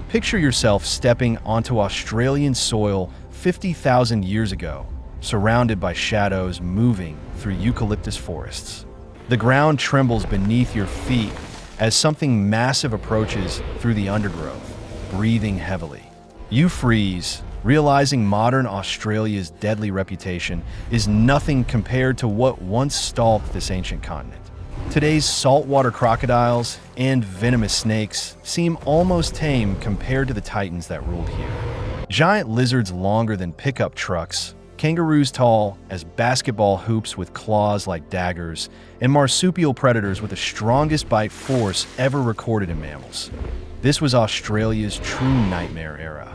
Picture yourself stepping onto Australian soil 50,000 years ago, surrounded by shadows moving through eucalyptus forests. The ground trembles beneath your feet as something massive approaches through the undergrowth, breathing heavily. You freeze, realizing modern Australia's deadly reputation is nothing compared to what once stalked this ancient continent. Today's saltwater crocodiles and venomous snakes seem almost tame compared to the titans that ruled here. Giant lizards longer than pickup trucks, kangaroos tall as basketball hoops with claws like daggers, and marsupial predators with the strongest bite force ever recorded in mammals. This was Australia's true nightmare era.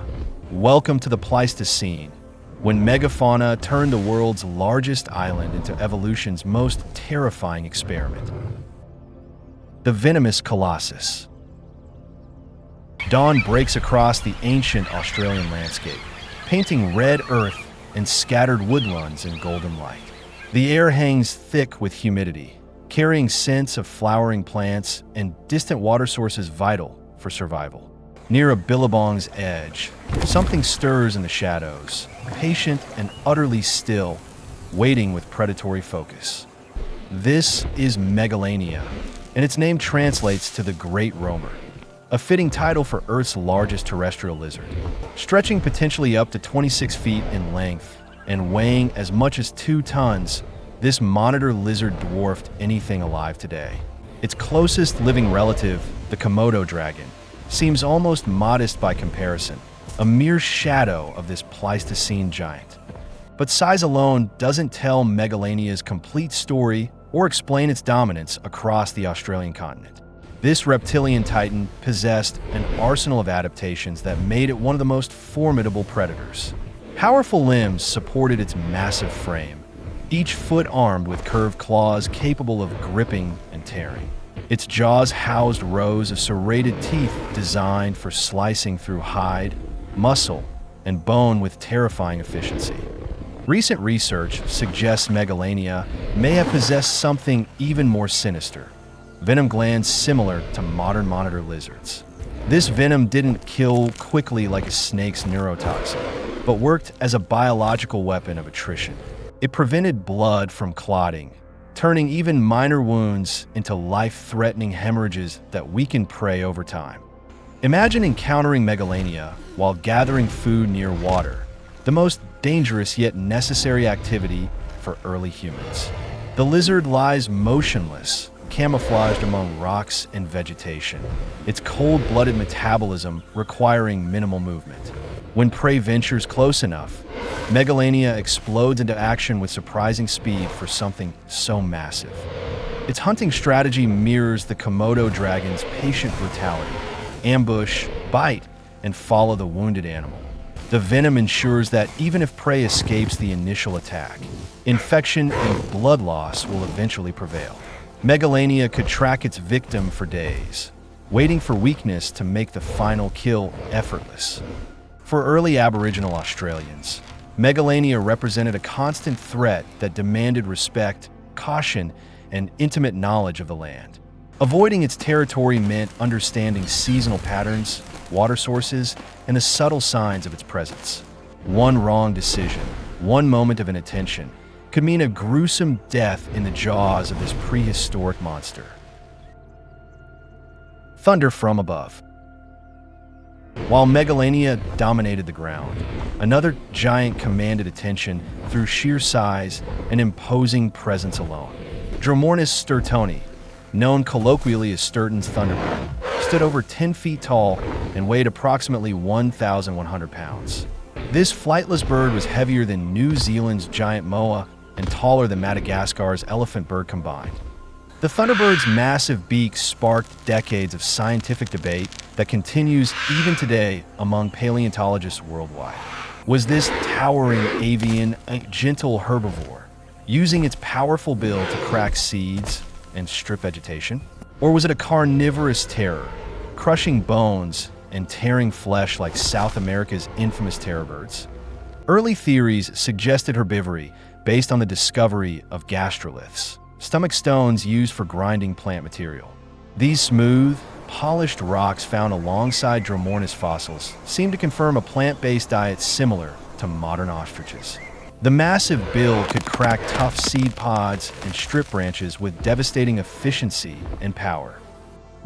Welcome to the Pleistocene, when Megafauna turned the world's largest island into evolution's most terrifying experiment. The Venomous Colossus. Dawn breaks across the ancient Australian landscape, painting red earth and scattered woodlands in golden light. The air hangs thick with humidity, carrying scents of flowering plants and distant water sources vital for survival. Near a billabong's edge, something stirs in the shadows, patient and utterly still, waiting with predatory focus. This is Megalania, and its name translates to the Great Roamer, a fitting title for Earth's largest terrestrial lizard. Stretching potentially up to 26 feet in length and weighing as much as 2 tons, this monitor lizard dwarfed anything alive today. Its closest living relative, the Komodo dragon, seems almost modest by comparison, a mere shadow of this Pleistocene giant. But size alone doesn't tell Megalania's complete story or explain its dominance across the Australian continent. This reptilian titan possessed an arsenal of adaptations that made it one of the most formidable predators. Powerful limbs supported its massive frame, each foot armed with curved claws capable of gripping and tearing. Its jaws housed rows of serrated teeth designed for slicing through hide, muscle, and bone with terrifying efficiency. Recent research suggests Megalania may have possessed something even more sinister, venom glands similar to modern monitor lizards. This venom didn't kill quickly like a snake's neurotoxin, but worked as a biological weapon of attrition. It prevented blood from clotting, turning even minor wounds into life-threatening hemorrhages that weakened prey over time. Imagine encountering Megalania while gathering food near water, the most dangerous yet necessary activity for early humans. The lizard lies motionless, camouflaged among rocks and vegetation, its cold-blooded metabolism requiring minimal movement. When prey ventures close enough, Megalania explodes into action with surprising speed for something so massive. Its hunting strategy mirrors the Komodo dragon's patient brutality: ambush, bite, and follow the wounded animal. The venom ensures that even if prey escapes the initial attack, infection and blood loss will eventually prevail. Megalania could track its victim for days, waiting for weakness to make the final kill effortless. For early Aboriginal Australians, Megalania represented a constant threat that demanded respect, caution, and intimate knowledge of the land. Avoiding its territory meant understanding seasonal patterns, water sources, and the subtle signs of its presence. One wrong decision, one moment of inattention, could mean a gruesome death in the jaws of this prehistoric monster. Thunder from above. While Megalania dominated the ground, another giant commanded attention through sheer size and imposing presence alone. Dromornis stirtoni, known colloquially as Sturton's thunderbird, stood over 10 feet tall and weighed approximately 1,100 pounds. This flightless bird was heavier than New Zealand's giant moa and taller than Madagascar's elephant bird combined. The thunderbird's massive beak sparked decades of scientific debate that continues even today among paleontologists worldwide. Was this towering avian a gentle herbivore, using its powerful bill to crack seeds and strip vegetation? Or was it a carnivorous terror, crushing bones and tearing flesh like South America's infamous terrorbirds? Early theories suggested herbivory based on the discovery of gastroliths, stomach stones used for grinding plant material. These smooth, polished rocks found alongside Dromornis fossils seem to confirm a plant-based diet similar to modern ostriches. The massive bill could crack tough seed pods and strip branches with devastating efficiency and power.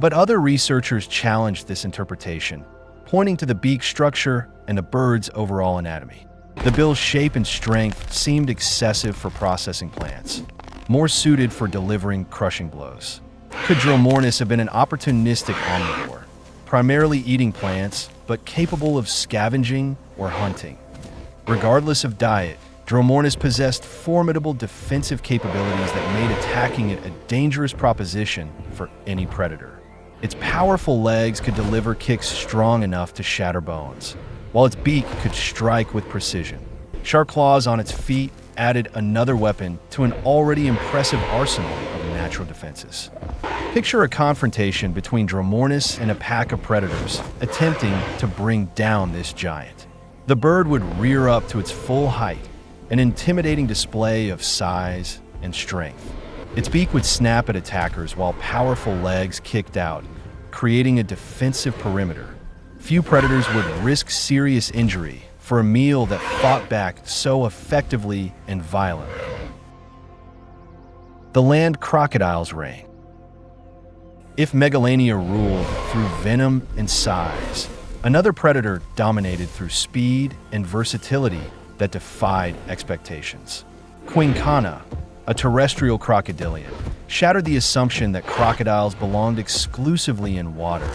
But other researchers challenged this interpretation, pointing to the beak structure and the bird's overall anatomy. The bill's shape and strength seemed excessive for processing plants, more suited for delivering crushing blows. Could Dromornis have been an opportunistic omnivore, primarily eating plants, but capable of scavenging or hunting? Regardless of diet, Dromornis possessed formidable defensive capabilities that made attacking it a dangerous proposition for any predator. Its powerful legs could deliver kicks strong enough to shatter bones, while its beak could strike with precision. Sharp claws on its feet added another weapon to an already impressive arsenal of natural defenses. Picture a confrontation between Dromornis and a pack of predators attempting to bring down this giant. The bird would rear up to its full height, an intimidating display of size and strength. Its beak would snap at attackers while powerful legs kicked out, creating a defensive perimeter. Few predators would risk serious injury for a meal that fought back so effectively and violently. The land crocodiles reign. If Megalania ruled through venom and size, another predator dominated through speed and versatility that defied expectations. Quinkana, a terrestrial crocodilian, shattered the assumption that crocodiles belonged exclusively in water,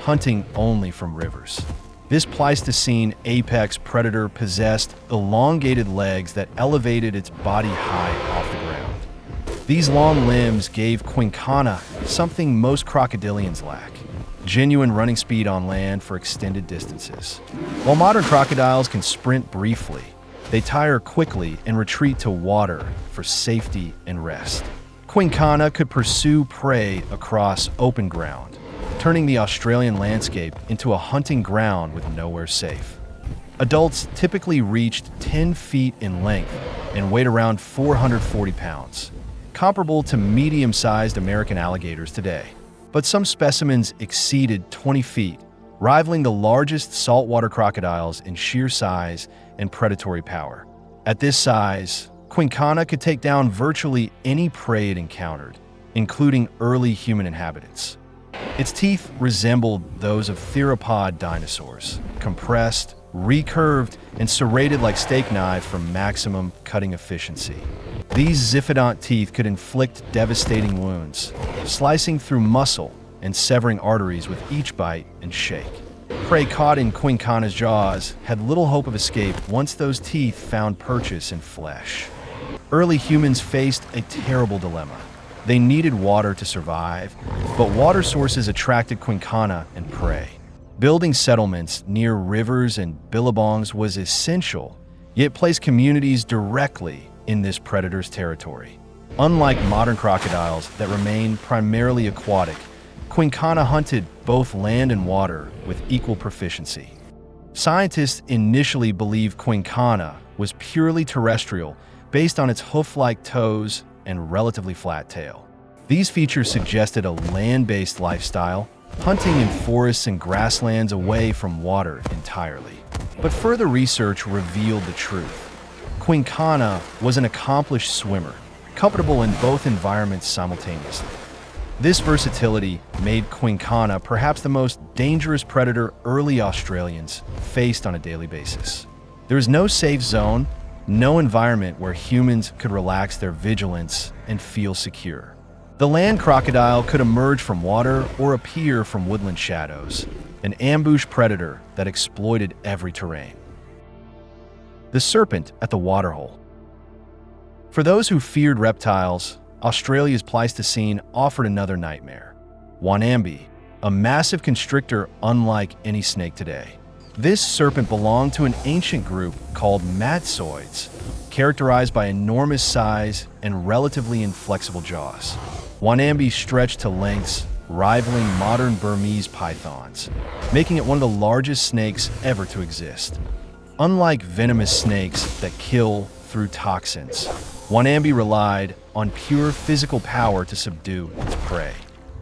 hunting only from rivers. This Pleistocene apex predator possessed elongated legs that elevated its body high off the ground. These long limbs gave Quinkana something most crocodilians lack: genuine running speed on land for extended distances. While modern crocodiles can sprint briefly, they tire quickly and retreat to water for safety and rest. Quinkana could pursue prey across open ground, turning the Australian landscape into a hunting ground with nowhere safe. Adults typically reached 10 feet in length and weighed around 440 pounds, comparable to medium-sized American alligators today. But some specimens exceeded 20 feet, rivaling the largest saltwater crocodiles in sheer size and predatory power. At this size, Quinkana could take down virtually any prey it encountered, including early human inhabitants. Its teeth resembled those of theropod dinosaurs, compressed, recurved, and serrated like steak knives for maximum cutting efficiency. These ziphidont teeth could inflict devastating wounds, slicing through muscle and severing arteries with each bite and shake. Prey caught in Quinkana's jaws had little hope of escape once those teeth found purchase in flesh. Early humans faced a terrible dilemma. They needed water to survive, but water sources attracted Quinkana and prey. Building settlements near rivers and billabongs was essential, yet placed communities directly in this predator's territory. Unlike modern crocodiles that remain primarily aquatic, Quinkana hunted both land and water with equal proficiency. Scientists initially believed Quinkana was purely terrestrial based on its hoof-like toes and relatively flat tail. These features suggested a land-based lifestyle, hunting in forests and grasslands away from water entirely. But further research revealed the truth. Quinkana was an accomplished swimmer, comfortable in both environments simultaneously. This versatility made Quinkana perhaps the most dangerous predator early Australians faced on a daily basis. There is no safe zone, no environment where humans could relax their vigilance and feel secure. The land crocodile could emerge from water or appear from woodland shadows, an ambush predator that exploited every terrain. The serpent at the waterhole. For those who feared reptiles, Australia's Pleistocene offered another nightmare. Wonambi, a massive constrictor unlike any snake today. This serpent belonged to an ancient group called matsoids, characterized by enormous size and relatively inflexible jaws. Wonambi stretched to lengths rivaling modern Burmese pythons, making it one of the largest snakes ever to exist. Unlike venomous snakes that kill through toxins, Wonambi relied on pure physical power to subdue its prey.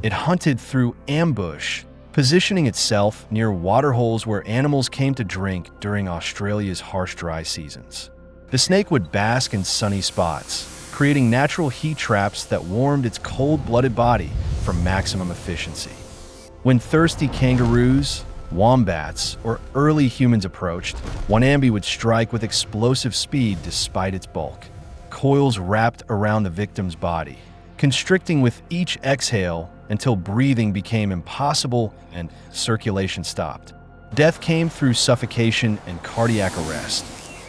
It hunted through ambush positioning itself near waterholes where animals came to drink during Australia's harsh dry seasons. The snake would bask in sunny spots, creating natural heat traps that warmed its cold-blooded body for maximum efficiency. When thirsty kangaroos, wombats, or early humans approached, Wonambi would strike with explosive speed despite its bulk. Coils wrapped around the victim's body, constricting with each exhale until breathing became impossible and circulation stopped. Death came through suffocation and cardiac arrest,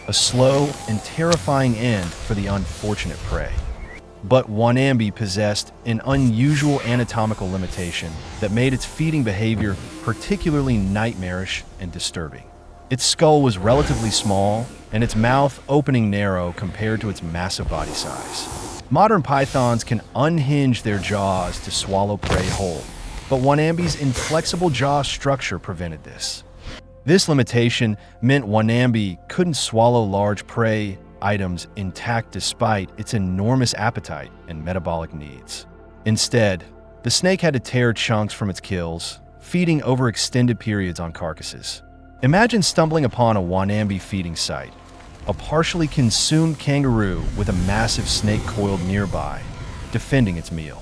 a slow and terrifying end for the unfortunate prey. But Wonambi possessed an unusual anatomical limitation that made its feeding behavior particularly nightmarish and disturbing. Its skull was relatively small, and its mouth opening narrow compared to its massive body size. Modern pythons can unhinge their jaws to swallow prey whole, but Wonambi's inflexible jaw structure prevented this. This limitation meant Wonambi couldn't swallow large prey items intact despite its enormous appetite and metabolic needs. Instead, the snake had to tear chunks from its kills, feeding over extended periods on carcasses. Imagine stumbling upon a Wonambi feeding site, a partially consumed kangaroo with a massive snake coiled nearby, defending its meal.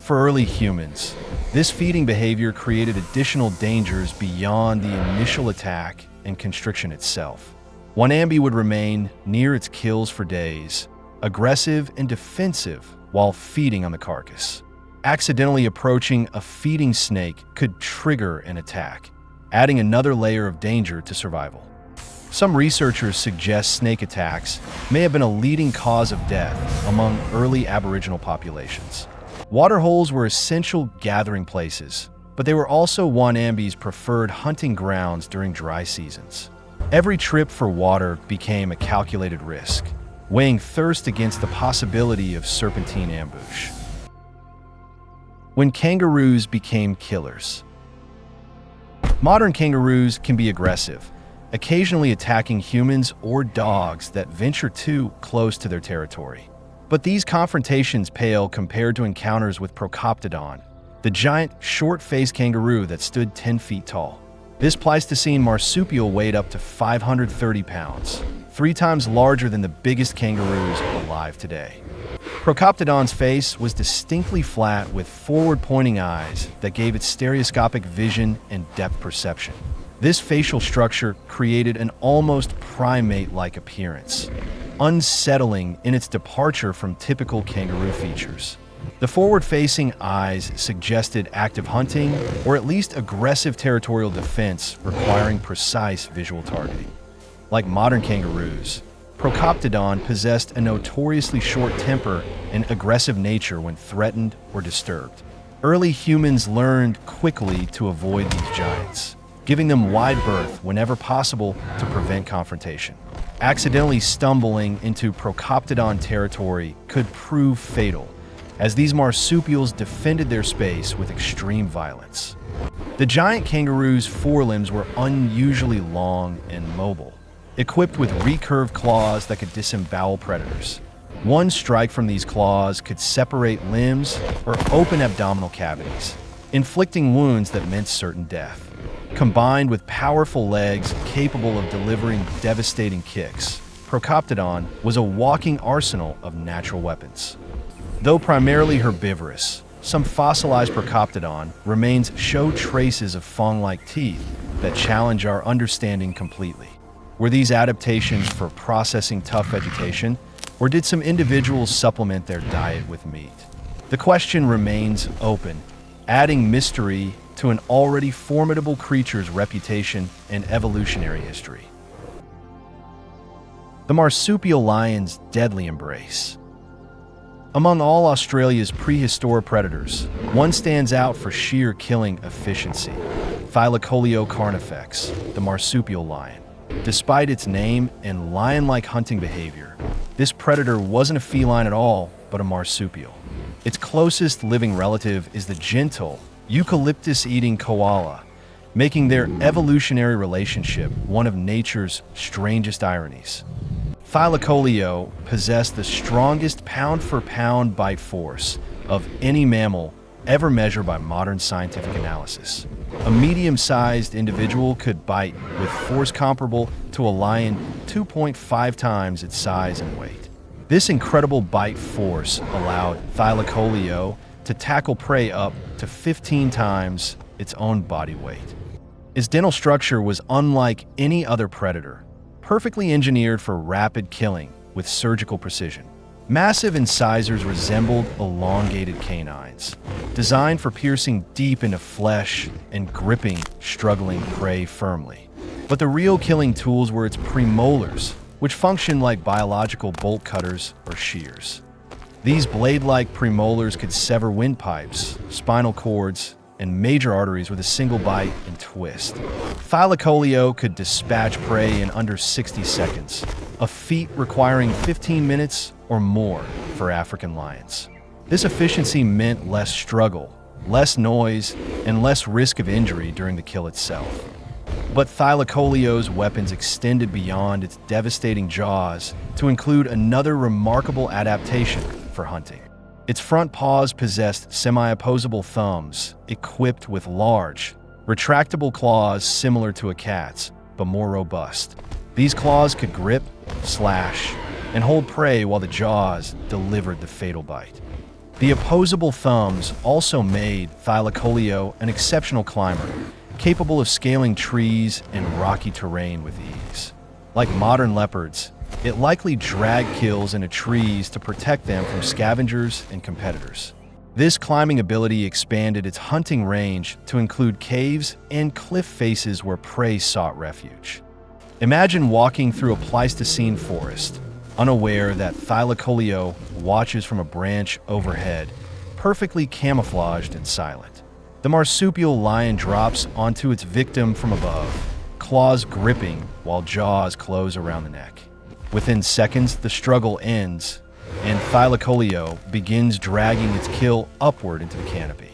For early humans, this feeding behavior created additional dangers beyond the initial attack and constriction itself. Wonambi would remain near its kills for days, aggressive and defensive while feeding on the carcass. Accidentally approaching a feeding snake could trigger an attack, adding another layer of danger to survival. Some researchers suggest snake attacks may have been a leading cause of death among early Aboriginal populations. Waterholes were essential gathering places, but they were also Wonambi's preferred hunting grounds during dry seasons. Every trip for water became a calculated risk, weighing thirst against the possibility of serpentine ambush. When kangaroos became killers. Modern kangaroos can be aggressive, occasionally attacking humans or dogs that venture too close to their territory. But these confrontations pale compared to encounters with Procoptodon, the giant, short-faced kangaroo that stood 10 feet tall. This Pleistocene marsupial weighed up to 530 pounds, 3 times larger than the biggest kangaroos alive today. Procoptodon's face was distinctly flat with forward-pointing eyes that gave it stereoscopic vision and depth perception. This facial structure created an almost primate-like appearance, unsettling in its departure from typical kangaroo features. The forward-facing eyes suggested active hunting or at least aggressive territorial defense requiring precise visual targeting. Like modern kangaroos, Procoptodon possessed a notoriously short temper and aggressive nature when threatened or disturbed. Early humans learned quickly to avoid these giants, giving them wide berth whenever possible to prevent confrontation. Accidentally stumbling into Procoptodon territory could prove fatal, as these marsupials defended their space with extreme violence. The giant kangaroo's forelimbs were unusually long and mobile, equipped with recurved claws that could disembowel predators. One strike from these claws could separate limbs or open abdominal cavities, inflicting wounds that meant certain death. Combined with powerful legs capable of delivering devastating kicks, Procoptodon was a walking arsenal of natural weapons. Though primarily herbivorous, some fossilized Procoptodon remains show traces of fang-like teeth that challenge our understanding completely. Were these adaptations for processing tough vegetation, or did some individuals supplement their diet with meat? The question remains open, adding mystery to an already formidable creature's reputation and evolutionary history. The marsupial lion's deadly embrace. Among all Australia's prehistoric predators, one stands out for sheer killing efficiency: Thylacoleo carnifex, the marsupial lion. Despite its name and lion-like hunting behavior, this predator wasn't a feline at all, but a marsupial. Its closest living relative is the gentle, eucalyptus-eating koala, making their evolutionary relationship one of nature's strangest ironies. Thylacoleo possessed the strongest pound-for-pound bite force of any mammal ever measured by modern scientific analysis. A medium-sized individual could bite with force comparable to a lion 2.5 times its size and weight. This incredible bite force allowed Thylacoleo to tackle prey up to 15 times its own body weight. Its dental structure was unlike any other predator, perfectly engineered for rapid killing with surgical precision. Massive incisors resembled elongated canines, designed for piercing deep into flesh and gripping struggling prey firmly. But the real killing tools were its premolars, which functioned like biological bolt cutters or shears. These blade-like premolars could sever windpipes, spinal cords, and major arteries with a single bite and twist. Thylacoleo could dispatch prey in under 60 seconds, a feat requiring 15 minutes or more for African lions. This efficiency meant less struggle, less noise, and less risk of injury during the kill itself. But Thylacoleo's weapons extended beyond its devastating jaws to include another remarkable adaptation for hunting. Its front paws possessed semi-opposable thumbs equipped with large, retractable claws similar to a cat's, but more robust. These claws could grip, slash, and hold prey while the jaws delivered the fatal bite. The opposable thumbs also made Thylacoleo an exceptional climber, capable of scaling trees and rocky terrain with ease. Like modern leopards, it likely dragged kills into trees to protect them from scavengers and competitors. This climbing ability expanded its hunting range to include caves and cliff faces where prey sought refuge. Imagine walking through a Pleistocene forest, unaware that Thylacoleo watches from a branch overhead, perfectly camouflaged and silent. The marsupial lion drops onto its victim from above, claws gripping while jaws close around the neck. Within seconds, the struggle ends, and Thylacoleo begins dragging its kill upward into the canopy.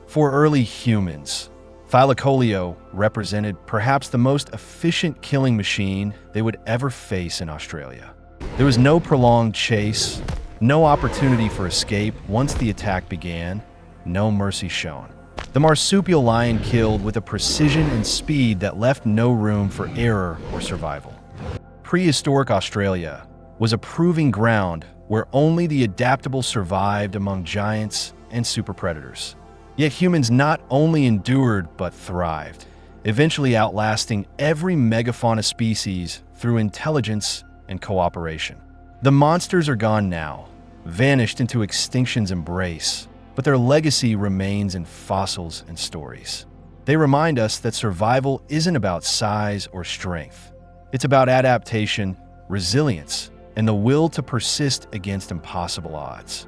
For early humans, Thylacoleo represented perhaps the most efficient killing machine they would ever face in Australia. There was no prolonged chase, no opportunity for escape once the attack began, no mercy shown. The marsupial lion killed with a precision and speed that left no room for error or survival. Prehistoric Australia was a proving ground where only the adaptable survived among giants and super predators. Yet humans not only endured but thrived, eventually outlasting every megafauna species through intelligence and cooperation. The monsters are gone now, vanished into extinction's embrace, but their legacy remains in fossils and stories. They remind us that survival isn't about size or strength. It's about adaptation, resilience, and the will to persist against impossible odds.